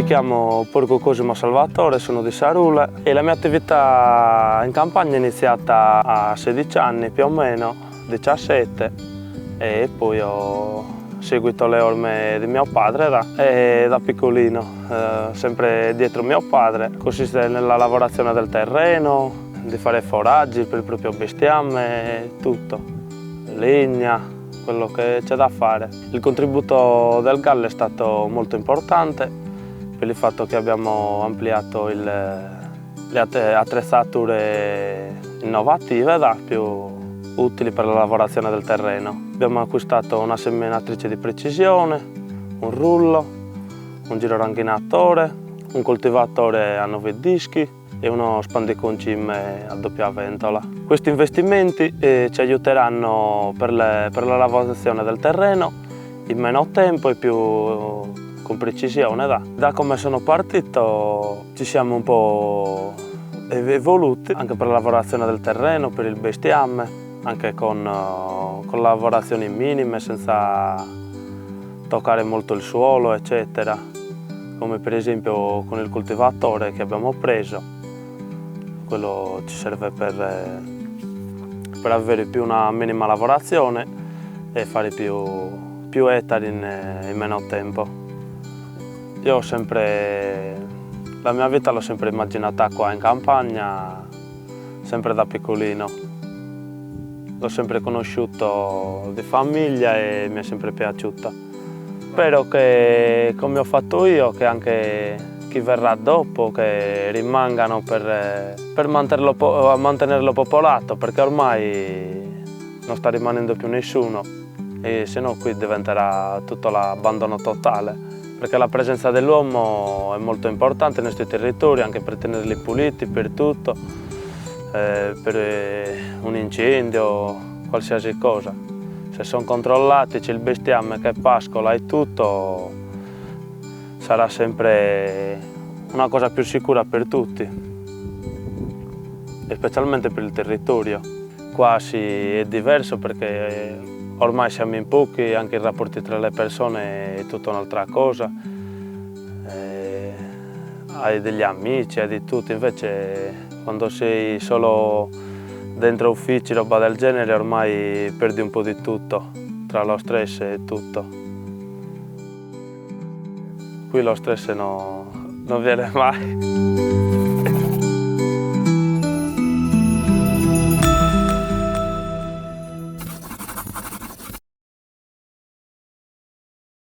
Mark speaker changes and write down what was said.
Speaker 1: chiamo Porco Cosimo Salvatore, sono di Sarula e la mia attività in campagna è iniziata a 16 anni più o meno, 17, e poi ho seguito le orme di mio padre da piccolino, sempre dietro mio padre. Consiste nella lavorazione del terreno, di fare foraggi per il proprio bestiame, tutto, legna, quello che c'è da fare. Il contributo del GAL è stato molto importante per il fatto che abbiamo ampliato le attrezzature innovative, più utili per la lavorazione del terreno. Abbiamo acquistato una seminatrice di precisione, un rullo, un giroranchinatore, un coltivatore a 9 dischi e uno spandiconcim a doppia ventola. Questi investimenti ci aiuteranno per la lavorazione del terreno in meno tempo e più con precisione. Da come sono partito ci siamo un po' evoluti anche per la lavorazione del terreno, per il bestiame, anche con lavorazioni minime senza toccare molto il suolo, eccetera, come per esempio con il coltivatore che abbiamo preso. Quello ci serve per avere più una minima lavorazione e fare più ettari in meno tempo. Io la mia vita l'ho sempre immaginata qua in campagna, sempre da piccolino. L'ho sempre conosciuto di famiglia e mi è sempre piaciuta. Spero che, come ho fatto io, che anche chi verrà dopo, che rimangano per mantenerlo popolato, perché ormai non sta rimanendo più nessuno e se no qui diventerà tutto l'abbandono totale, perché la presenza dell'uomo è molto importante nei nostri territori, anche per tenerli puliti, per tutto, per un incendio, qualsiasi cosa. Se sono controllati, c'è il bestiame che pascola e tutto, sarà sempre una cosa più sicura per tutti, e specialmente per il territorio. Qua è diverso perché ormai siamo in pochi, anche i rapporti tra le persone è tutta un'altra cosa. Hai degli amici, hai di tutto, invece quando sei solo dentro uffici, roba del genere, ormai perdi un po' di tutto, tra lo stress e tutto. Qui lo stress non viene mai.